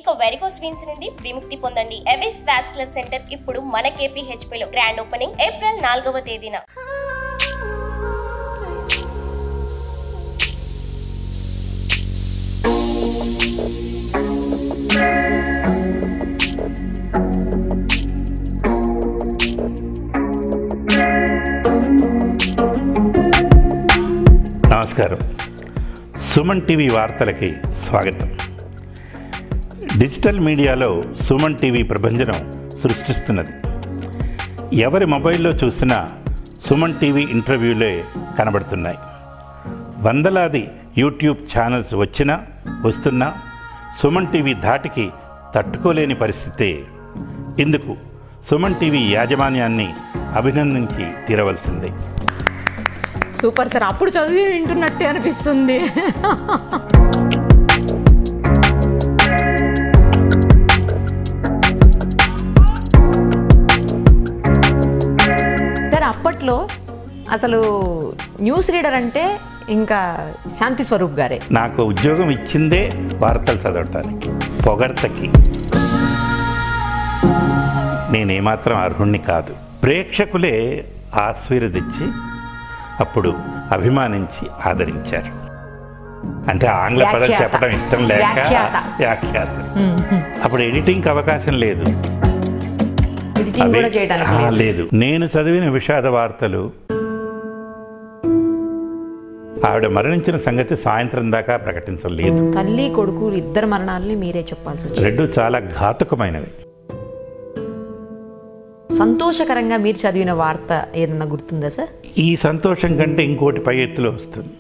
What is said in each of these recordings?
ఇక varicose veins నుండి విముక్తి పొందండి. ఎవిస్ వాస్కులర్ సెంటర్ ఇప్పుడు మన KPHP లో గ్రాండ్ ఓపెనింగ్ ఏప్రిల్ 4వ తేదీన. నమస్కారం. సుమన్ టీవీ వార్తలకి స్వాగతం. డిజిటల్ మీడియాలో సుమన్ టీవీ ప్రభంజనం సృష్టిస్తున్నది. ఎవరి మొబైల్లో చూసినా సుమన్ టీవీ ఇంటర్వ్యూలే కనబడుతున్నాయి. వందలాది యూట్యూబ్ ఛానల్స్ వస్తున్నా సుమన్ టీవీ ధాటికి తట్టుకోలేని పరిస్థితే. ఇందుకు సుమన్ టీవీ యాజమాన్యాన్ని అభినందించి తీరవలసిందే. సూపర్ సార్, అప్పుడు చదివి వింటున్నట్టే అనిపిస్తుంది. సార్, అప్పట్లో అసలు న్యూస్ రీడర్ అంటే ఇంకా శాంతి స్వరూప్ గారే. నాకు ఉద్యోగం ఇచ్చిందే వార్తలు చదవటానికి, పొగడ్తకి. నేనేమాత్రం అర్హుణ్ణి కాదు. ప్రేక్షకులే ఆశీర్వదించి అప్పుడు అభిమానించి ఆదరించారు. అంటే ఆంగ్ల పదం చెప్పడం ఇష్టం లేక వ్యాఖ్యాత. అప్పుడు ఎడిటింగ్కి అవకాశం లేదు. లేదు. నేను చదివిన విషాద వార్తలు, ఆవిడ మరణించిన సంగతి సాయంత్రం దాకా ప్రకటించలేదు. తల్లి కొడుకు ఇద్దరు మరణాలని మీరే చెప్పాల్సి వచ్చింది. రెండు చాలా ఘాతుకమైనవి. సంతోషకరంగా మీరు చదివిన వార్త ఏదన్నా గుర్తుందా సార్? ఈ సంతోషం కంటే ఇంకోటి పై ఎత్తులో వస్తుంది,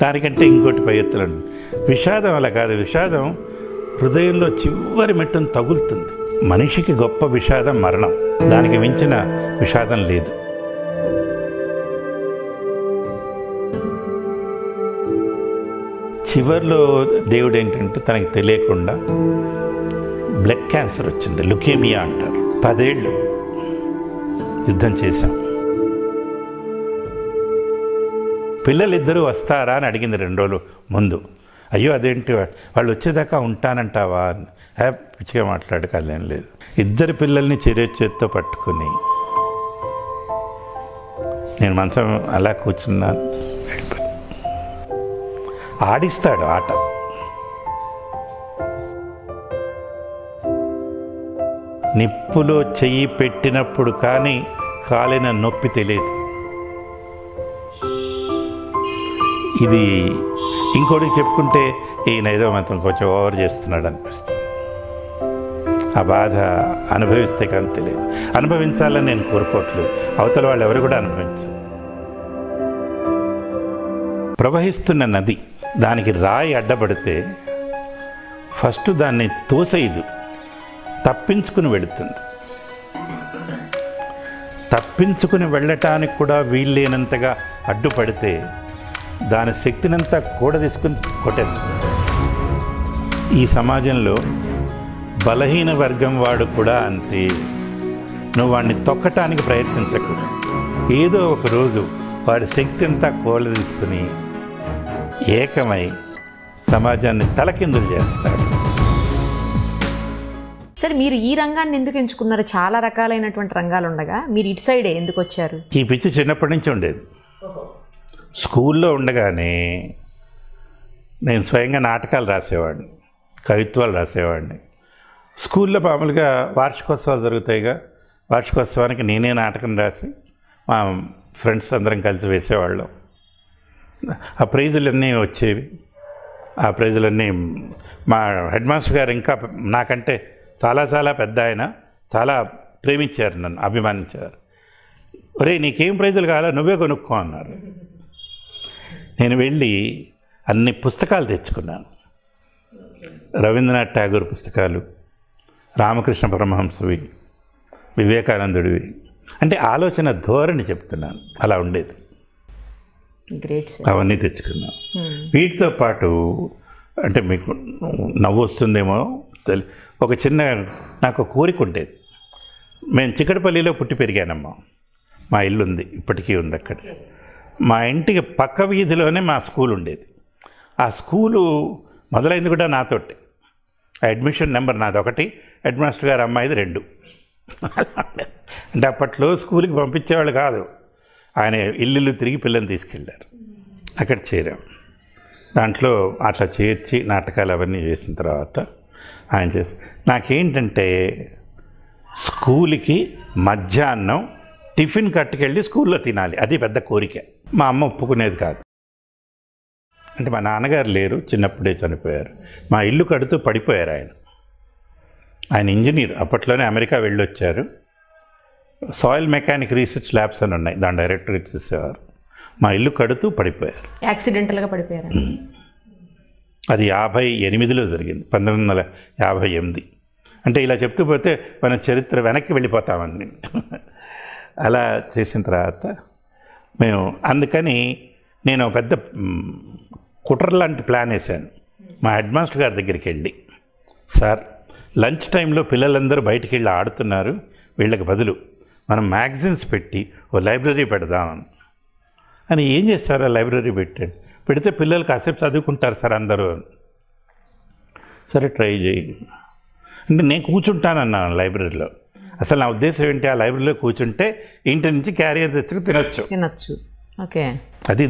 దానికంటే ఇంకోటి పై ఎత్తులో. విషాదం అలా కాదు. విషాదం హృదయంలో చివరి మెట్టును తగులుతుంది. మనిషికి గొప్ప విషాదం మరణం. దానికి మించిన విషాదం లేదు. చివరిలో దేవుడు ఏంటంటే తనకి తెలియకుండా బ్లడ్ క్యాన్సర్ వచ్చింది, లుకేమియా అంటారు. 10 ఏళ్ళు యుద్ధం చేశాం. పిల్లలిద్దరూ వస్తారా అని అడిగింది 2 రోజులు ముందు. అయ్యో అదేంటి, వాళ్ళు వచ్చేదాకా ఉంటానంటావా అని. పిచ్చిగా మాట్లాడు, కళ్యాణ్ లేదు. 2 పిల్లల్ని చేతితో పట్టుకుని నేను మంచం అలా కూర్చున్నాను. ఆడిస్తాడు ఆట. నిప్పులో చెయ్యి పెట్టినప్పుడు కానీ కాలిన నొప్పి తెలియదు. ఇది ఇంకోటికి చెప్పుకుంటే ఈయన ఏదో మాత్రం కొంచెం ఓవర్ చేస్తున్నాడు అనిపిస్తుంది. ఆ బాధ అనుభవిస్తే కానీ తెలియదు. అనుభవించాలని నేను కోరుకోవట్లేదు, అవతల వాళ్ళు ఎవరు కూడా అనుభవించారు. ప్రవహిస్తున్న నది, దానికి రాయి అడ్డపడితే ఫస్ట్ దాన్ని తోసేయదు, తప్పించుకుని వెళుతుంది. తప్పించుకుని వెళ్ళటానికి కూడా వీల్లేనంతగా అడ్డుపడితే దాని శక్తినంతా కూడా తీసుకుని కొట్టేస్తుంది. ఈ సమాజంలో బలహీన వర్గం వాడు కూడా అంతే. నువ్వు వాడిని తొక్కటానికి ప్రయత్నించకు. ఏదో ఒక రోజు వాడి శక్తి అంతా కోళ్ళ తీసుకుని ఏకమై సమాజాన్ని తలకిందులు చేస్తాడు. సరే, మీరు ఈ రంగాన్ని ఎందుకు ఎంచుకున్నారు? చాలా రకాలైనటువంటి రంగాలు ఉండగా మీరు ఇటు సైడే ఎందుకు వచ్చారు? ఈ పిచ్చి చిన్నప్పటి నుంచి ఉండేది. స్కూల్లో ఉండగానే నేను స్వయంగా నాటకాలు రాసేవాడిని, కవిత్వాలు రాసేవాడిని. స్కూల్లో మామూలుగా వార్షికోత్సవాలు జరుగుతాయిగా, వార్షికోత్సవానికి నేనే నాటకం రాసి మా ఫ్రెండ్స్ అందరం కలిసి వేసేవాళ్ళం. ఆ ప్రైజులన్నీ వచ్చేవి. ఆ ప్రైజులన్నీ మా హెడ్ మాస్టర్ గారు ఇంకా నాకంటే చాలా చాలా పెద్ద ఆయన, చాలా ప్రేమించారు, నన్ను అభిమానించారు. ఒరే నీకేం ప్రైజులు కావాలో నువ్వే కొనుక్కో అన్నారు. నేను వెళ్ళి అన్ని పుస్తకాలు తెచ్చుకున్నాను. రవీంద్రనాథ్ ఠాగూర్ పుస్తకాలు, రామకృష్ణ పరమహంసవి, వివేకానందుడివి. అంటే ఆలోచన ధోరణి చెప్తున్నాను, అలా ఉండేది. గ్రేట్. అవన్నీ తెచ్చుకున్నాను. వీటితో పాటు అంటే మీకు నవ్వు వస్తుందేమో ఒక చిన్న నాకు కోరిక ఉండేది. మేము చిక్కడపల్లిలో పుట్టి పెరిగానమ్మా. మా ఇల్లు ఉంది, ఇప్పటికీ ఉంది అక్కడ. మా ఇంటికి పక్క వీధిలోనే మా స్కూల్ ఉండేది. ఆ స్కూలు మొదలైంది కూడా నాతోటే. ఆ అడ్మిషన్ నెంబర్ నాది 1, హెడ్ మాస్టర్ గారు అమ్మాయిది 2. అంటే అప్పట్లో స్కూల్కి పంపించేవాళ్ళు కాదు. ఆయన ఇల్లు తిరిగి పిల్లల్ని తీసుకెళ్ళారు. అక్కడ చేరాం. దాంట్లో అట్లా చేర్చి నాటకాలు అవన్నీ చేసిన తర్వాత ఆయన చేసి నాకేంటంటే స్కూల్కి మధ్యాహ్నం టిఫిన్ కట్టుకెళ్ళి స్కూల్లో తినాలి, అది పెద్ద కోరిక. మా అమ్మ ఒప్పుకునేది కాదు. అంటే మా నాన్నగారు లేరు, చిన్నప్పుడే చనిపోయారు. మా ఇల్లు కడుతూ పడిపోయారు ఆయన ఇంజనీర్, అప్పట్లోనే అమెరికా వెళ్ళొచ్చారు. సాయిల్ మెకానిక్ రీసెర్చ్ ల్యాబ్స్ అని ఉన్నాయి, దాని డైరెక్టర్గా చేసేవారు. మా ఇల్లు కడుతూ పడిపోయారు, యాక్సిడెంటల్గా పడిపోయారు. అది 58లో జరిగింది, 1958. అంటే ఇలా చెప్తూ పోతే మన చరిత్ర వెనక్కి వెళ్ళిపోతామని. అలా చేసిన తర్వాత మేము అందుకని నేను పెద్ద కుట్ర లాంటి ప్లాన్ వేశాను. మా హెడ్ మాస్టర్ గారి దగ్గరికి వెళ్ళి, సార్ లంచ్ టైంలో పిల్లలందరూ బయటికి వెళ్ళి ఆడుతున్నారు, వీళ్ళకి బదులు మనం మ్యాగజైన్స్ పెట్టి ఓ లైబ్రరీ పెడదామని. అని ఏం చేస్తారు ఆ లైబ్రరీ పెడితే పిల్లలు కాసేపు చదువుకుంటారు సార్ అందరూ. సరే ట్రై చేయి అంటే నేను కూర్చుంటానన్నాను లైబ్రరీలో. అసలు నా ఉద్దేశం ఏంటి, ఆ లైబ్రరీలో కూర్చుంటే ఇంటి నుంచి క్యారియర్ తెచ్చుకు తినొచ్చు. ఓకే, అది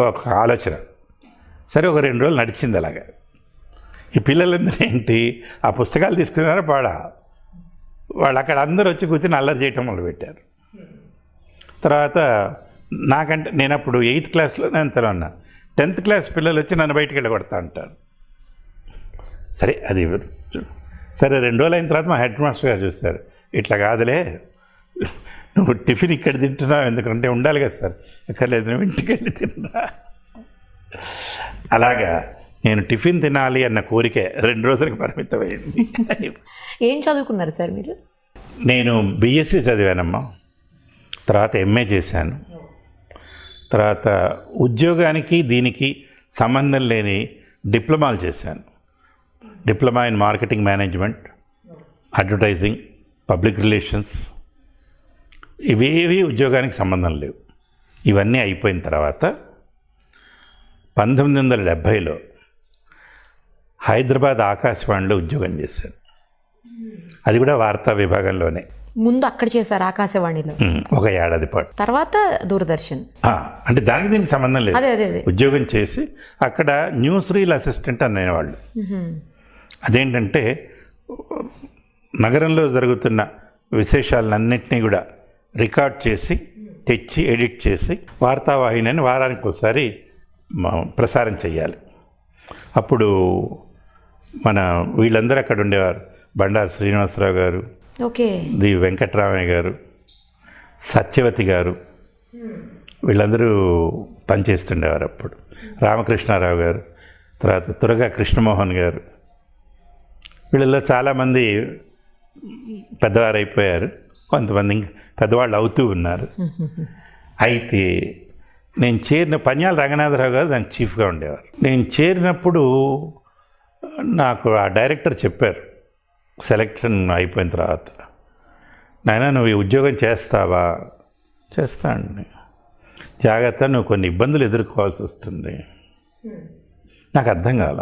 ఒక ఆలోచన. సరే ఒక 2 రోజులు నడిచింది అలాగా. ఈ పిల్లలందరూ ఏంటి ఆ పుస్తకాలు తీసుకున్నారో వాళ్ళు అక్కడ అందరూ వచ్చి కూర్చొని అల్లరి చేయటం మొదలుపెట్టారు. తర్వాత నాకంటే నేను అప్పుడు 8th క్లాస్లోనే అంతలో ఉన్నా. 10th క్లాస్ పిల్లలు వచ్చి నన్ను బయటికి వెళ్ళగొడతా అంటారు. సరే 2 రోజులు అయిన తర్వాత మా హెడ్ మాస్టర్ గారు చూస్తారు, ఇట్లా కాదులే నువ్వు టిఫిన్ ఇక్కడ తింటున్నావు ఎందుకంటే ఉండాలి కదా సార్. ఎక్కర్లేదు, నువ్వు ఇంటికి వెళ్ళి తిన్నా. అలాగా నేను టిఫిన్ తినాలి అన్న కోరిక 2 రోజులకు పరిమితమైంది. ఏం చదువుకున్నారు సార్ మీరు? నేను బీఎస్సీ చదివానమ్మా, తర్వాత ఎంఏ చేశాను. తర్వాత ఉద్యోగానికి దీనికి సంబంధం లేని డిప్లొమాలు చేశాను. Diploma in marketing management, advertising, public relations. ఇవేవి ఉద్యోగానికి సంబంధం లేవు. ఇవన్నీ అయిపోయిన తర్వాత 1970లో హైదరాబాద్ ఆకాశవాణిలో ఉద్యోగం చేశాను. అది కూడా వార్తా విభాగంలోనే. ముందు అక్కడ చేశారు ఆకాశవాణిలో 1 ఏడాది పాటు. తర్వాత దూరదర్శన్. అంటే దానికి దీనికి సంబంధం లేదు. అదే ఉద్యోగం చేసి అక్కడ న్యూస్ రీల్ అసిస్టెంట్ అనేవాళ్ళు. అదేంటంటే నగరంలో జరుగుతున్న విశేషాలన్నింటినీ కూడా రికార్డ్ చేసి తెచ్చి ఎడిట్ చేసి వార్తావాహిని అని వారానికి ఒకసారి ప్రసారం చేయాలి. అప్పుడు మన వీళ్ళందరూ అక్కడ ఉండేవారు. బండారు శ్రీనివాసరావు గారు, ఓకే, ది వెంకట్రామయ్య గారు, సత్యవతి గారు, వీళ్ళందరూ పనిచేస్తుండేవారు అప్పుడు. రామకృష్ణారావు గారు, తర్వాత తురగా కృష్ణమోహన్ గారు, వీళ్ళల్లో చాలామంది పెద్దవారు అయిపోయారు, కొంతమంది ఇంకా పెద్దవాళ్ళు అవుతూ ఉన్నారు. అయితే నేను చేరిన పన్యాల రంగనాథరావు గారు దానికి చీఫ్గా ఉండేవారు. నేను చేరినప్పుడు నాకు ఆ డైరెక్టర్ చెప్పారు సెలెక్షన్ అయిపోయిన తర్వాత, నాయనా నువ్వు ఈ ఉద్యోగం చేస్తావా? చేస్తానండి. జాగ్రత్త, నువ్వు కొన్ని ఇబ్బందులు ఎదుర్కోవాల్సి వస్తుంది. నాకు అర్థం కాల.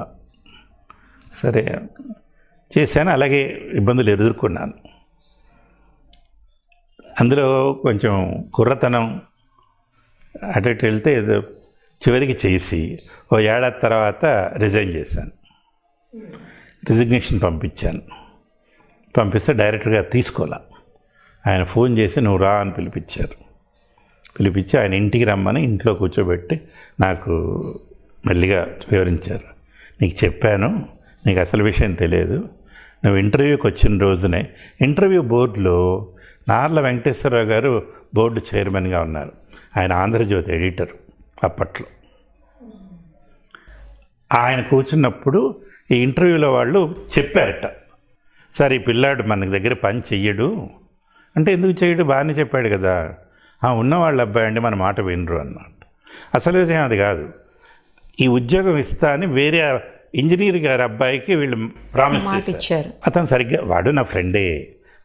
సరే చేశాను, అలాగే ఇబ్బందులు ఎదుర్కొన్నాను. అందులో కొంచెం కుర్రతనం అటు ఇటు వెళ్తే ఏదో చివరికి చేసి 1 ఏడాది తర్వాత రిజైన్ చేశాను. రిజిగ్నేషన్ పంపిస్తే డైరెక్టర్ గారు తీసుకోలే. ఆయన ఫోన్ చేసి నువ్వు రా అని పిలిపించి ఆయన ఇంటికి రమ్మని ఇంట్లో కూర్చోబెట్టి నాకు మెల్లిగా వివరించారు. నీకు చెప్పాను, నీకు అసలు విషయం తెలియదు. నువ్వు ఇంటర్వ్యూకి వచ్చిన రోజునే ఇంటర్వ్యూ బోర్డులో నార్ల వెంకటేశ్వరరావు గారు బోర్డు చైర్మన్గా ఉన్నారు. ఆయన ఆంధ్రజ్యోతి ఎడిటర్ అప్పట్లో. ఆయన కూర్చున్నప్పుడు ఈ ఇంటర్వ్యూలో వాళ్ళు చెప్పారట, సార్ ఈ పిల్లాడు మన దగ్గర పని చెయ్యడు అంటే, ఎందుకు చేయడు, బాగానే చెప్పాడు కదా. ఉన్నవాళ్ళ అబ్బాయి అండి, మన మాట వినరు అన్నమాట. అసలు విషయం అది కాదు. ఈ ఉద్యోగం ఇస్తా అని వేరే ఇంజనీర్ గారి అబ్బాయికి వీళ్ళు ప్రామిస్ చేశారు. అతను సరిగ్గా, వాడు నా ఫ్రెండే,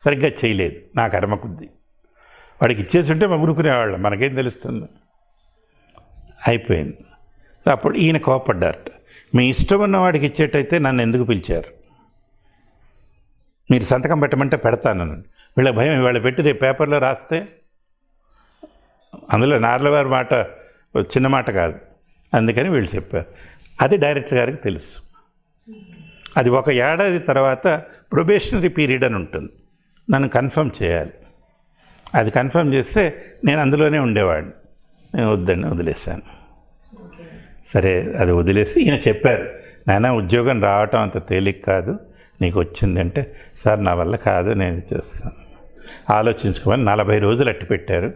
సరిగ్గా చేయలేదు. నా కర్మ కొద్ది వాడికి ఇచ్చేసి ఉంటే ఊరుకునేవాళ్ళం, మనకేం తెలుస్తుంది. అయిపోయింది. అప్పుడు ఈయన కోపడ్డారట, మీ ఇష్టం ఉన్న వాడికి ఇచ్చేటైతే నన్ను ఎందుకు పిలిచారు? మీరు సంతకం పెట్టమంటే పెడతాను. వీళ్ళ భయం ఇవాళ పెట్టి రేపు పేపర్లో రాస్తే అందులో నార్లవారి మాట చిన్న మాట కాదు, అందుకని వీళ్ళు చెప్పారు. అది డైరెక్టర్ గారికి తెలుసు. అది 1 ఏడాది తర్వాత ప్రొబేషనరీ పీరియడ్ అని ఉంటుంది, నన్ను కన్ఫర్మ్ చేయాలి. అది కన్ఫర్మ్ చేస్తే నేను అందులోనే ఉండేవాడిని. నేను వద్దండి, వదిలేశాను. సరే అది వదిలేసి ఈయన చెప్పారు, నాయన ఉద్యోగం రావటం అంత తేలిక కాదు, నీకు వచ్చిందంటే సార్ నా వల్ల కాదు, నేను చేస్తాను, ఆలోచించుకోమని 40 రోజులు అట్టి పెట్టారు.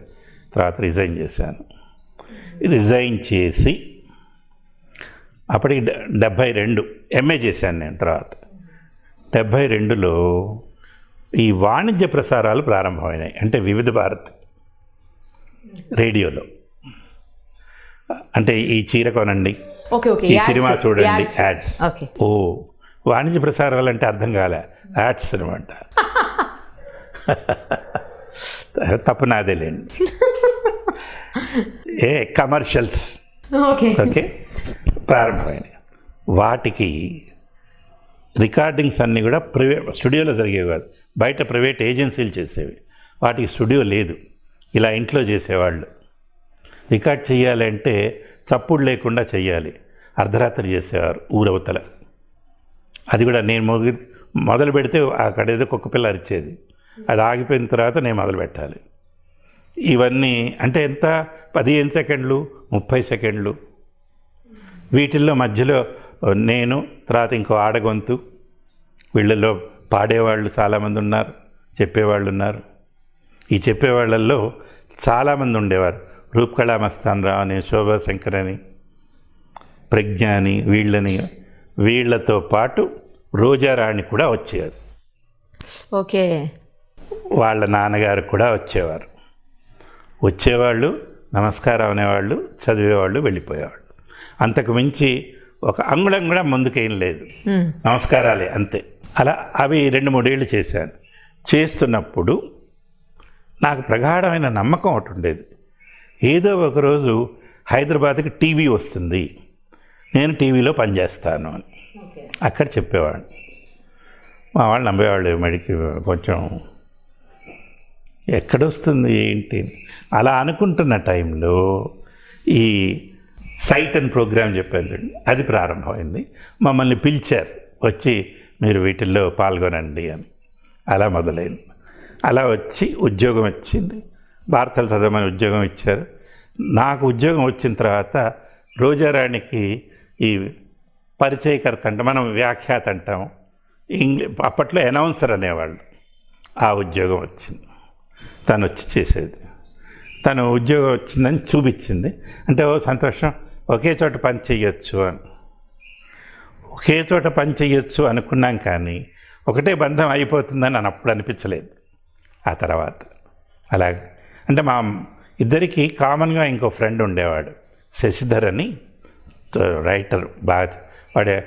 తర్వాత రిజైన్ చేశాను. రిజైన్ చేసి అప్పటికి 72 ఎంఏ చేశాను నేను. తర్వాత 72లో ఈ వాణిజ్య ప్రసారాలు ప్రారంభమైనాయి. అంటే వివిధ భారతి రేడియోలో, అంటే ఈ చీర కొనండి, ఈ సినిమా చూడండి, యాడ్స్. ఓ వాణిజ్య ప్రసారాలు అంటే అర్థం కాలే, యాడ్స్ అనమాట. తప్పు నాదేలేండి. Commercials okay ప్రారంభమైనాయి. వాటికి రికార్డింగ్స్ అన్నీ కూడా స్టూడియోలో జరిగేవి కాదు, బయట ప్రైవేట్ ఏజెన్సీలు చేసేవి. వాటికి స్టూడియో లేదు, ఇలా ఇంట్లో చేసేవాళ్ళు. రికార్డ్ చేయాలంటే చప్పుడు లేకుండా చెయ్యాలి, అర్ధరాత్రి చేసేవారు ఊరవతల. అది కూడా నేను మొదలు పెడితే అక్కడ ఏదో కుక్క పిల్ల అరిచేది, అది ఆగిపోయిన తర్వాత నేను మొదలు పెట్టాలి. ఇవన్నీ అంటే ఎంత 15 సెకండ్లు 30 సెకండ్లు. వీటిల్లో మధ్యలో నేను, తర్వాత ఇంకో ఆడగొంతు, వీళ్ళల్లో పాడేవాళ్ళు చాలామంది ఉన్నారు, చెప్పేవాళ్ళు ఉన్నారు. ఈ చెప్పేవాళ్ళల్లో చాలామంది ఉండేవారు, రూపకళా మస్తాన్ రావు అని, శోభా శంకర్ అని, ప్రజ్ఞాని, వీళ్ళతో పాటు రోజారాణి కూడా వచ్చేవారు. ఓకే, వాళ్ళ నాన్నగారు కూడా వచ్చేవాళ్ళు, నమస్కారం అనేవాళ్ళు, చదివేవాళ్ళు, వెళ్ళిపోయేవాళ్ళు. అంతకు మించి ఒక అంగుళం కూడా ముందుకేం లేదు, నమస్కారాలే అంతే. అలా అవి 2-3 ఏళ్ళు చేశాను. చేస్తున్నప్పుడు నాకు ప్రగాఢమైన నమ్మకం ఒకటి ఉండేది, ఏదో ఒకరోజు హైదరాబాద్కి టీవీ వస్తుంది, నేను టీవీలో పనిచేస్తాను అని అక్కడ చెప్పేవాడిని. మా వాళ్ళు నమ్మేవాళ్ళు, మడికి కొంచెం ఎక్కడొస్తుంది ఏంటి అలా అనుకుంటున్న టైంలో ఈ సైట్ అండ్ ప్రోగ్రామ్ చెప్పారు, అది ప్రారంభమైంది. మమ్మల్ని పిలిచారు, వచ్చి మీరు వీటిల్లో పాల్గొనండి అని. అలా మొదలైంది. అలా వచ్చి ఉద్యోగం వచ్చింది, వార్తలు చదవమని ఉద్యోగం ఇచ్చారు. నాకు ఉద్యోగం వచ్చిన తర్వాత రోజారాణికి ఈ పరిచయకర్త అంటే మనం వ్యాఖ్యాత అంటాం, అప్పట్లో అనౌన్సర్ అనేవాళ్ళు, ఆ ఉద్యోగం వచ్చింది. తను వచ్చి చేసేది, తను ఉద్యోగం వచ్చిందని చూపించింది. అంటే ఓ సంతోషం, ఒకే చోట పని చేయొచ్చు అని. ఒకే చోట పని చేయొచ్చు అనుకున్నాం, కానీ ఒకటే బంధం అయిపోతుందని నన్ను అప్పుడు అనిపించలేదు. ఆ తర్వాత అలాగే అంటే మా ఇద్దరికి కామన్గా ఇంకో ఫ్రెండ్ ఉండేవాడు, శశిధర్ అని, రైటర్. బాగా వాడే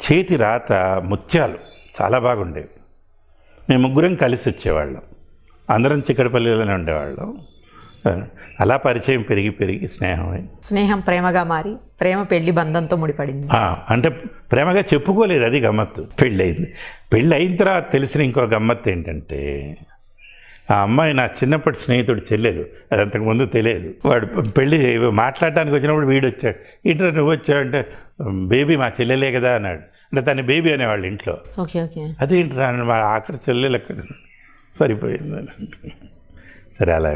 చేతి రాత ముత్యాలు చాలా బాగుండేవి. మేము ముగ్గురం కలిసి వచ్చేవాళ్ళం, అందరం చిక్కడపల్లిలోనే ఉండేవాళ్ళం. అలా పరిచయం పెరిగి స్నేహం ప్రేమగా మారి ప్రేమ పెళ్లి బంధంతో ముడిపడింది. అంటే ప్రేమగా చెప్పుకోలేదు, అది గమ్మత్తు. పెళ్ళి అయిన తర్వాత తెలిసిన ఇంకో గమ్మత్తు ఏంటంటే, ఆ అమ్మాయి నా చిన్నప్పటి స్నేహితుడు చెల్లెలు, అది అంతకుముందు తెలియదు. వాడు పెళ్ళి మాట్లాడటానికి వచ్చినప్పుడు వీడు వచ్చాడు, ఇట్లా నువ్వు వచ్చావంటే బేబీ మా చెల్లెలే కదా అన్నాడు. అంటే తన బేబీ అనేవాళ్ళు ఇంట్లో. అదేంటి మా ఆఖరి చెల్లెలు ఎక్కడ సరిపోయింది. సరే అలా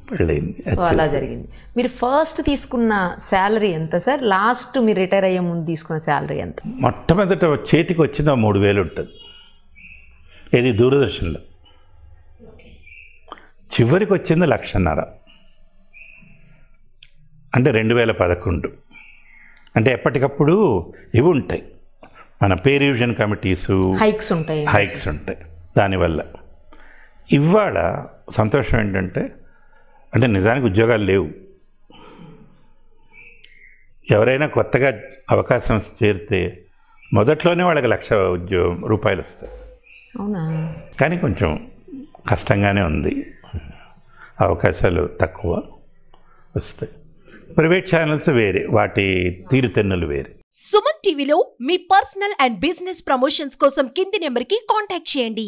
పెళ్ళయింది, అలా జరిగింది. మీరు ఫస్ట్ తీసుకున్న శాలరీ ఎంత సార్? లాస్ట్ మీరు రిటైర్ అయ్యే ముందు తీసుకున్న శాలరీ ఎంత? మొట్టమొదట చేతికి వచ్చింది 3,000 ఉంటుంది, ఇది దూరదర్శన్లో. చివరికి వచ్చింది 1,50,000, అంటే 2011. అంటే ఎప్పటికప్పుడు ఇవి ఉంటాయి, మన పే రివిజన్ కమిటీసు, హైక్స్ ఉంటాయి. దానివల్ల ఇవాళ సంతోషం ఏంటంటే, అంటే నిజానికి ఉద్యోగాలు లేవు. ఎవరైనా కొత్తగా అవకాశం చేరితే మొదట్లోనే వాళ్ళకి 1,00,000 రూపాయలు వస్తాయి. అవునా? కానీ కొంచెం కష్టంగానే ఉంది, అవకాశాలు తక్కువ వస్తాయి. ప్రైవేట్ ఛానల్స్ వేరే, వాటి తీరుతెన్నులు వేరే. సుమన్ టీవీలో మీ పర్సనల్ అండ్ బిజినెస్ ప్రమోషన్స్ కోసం కింది నెంబర్కి కాంటాక్ట్ చేయండి.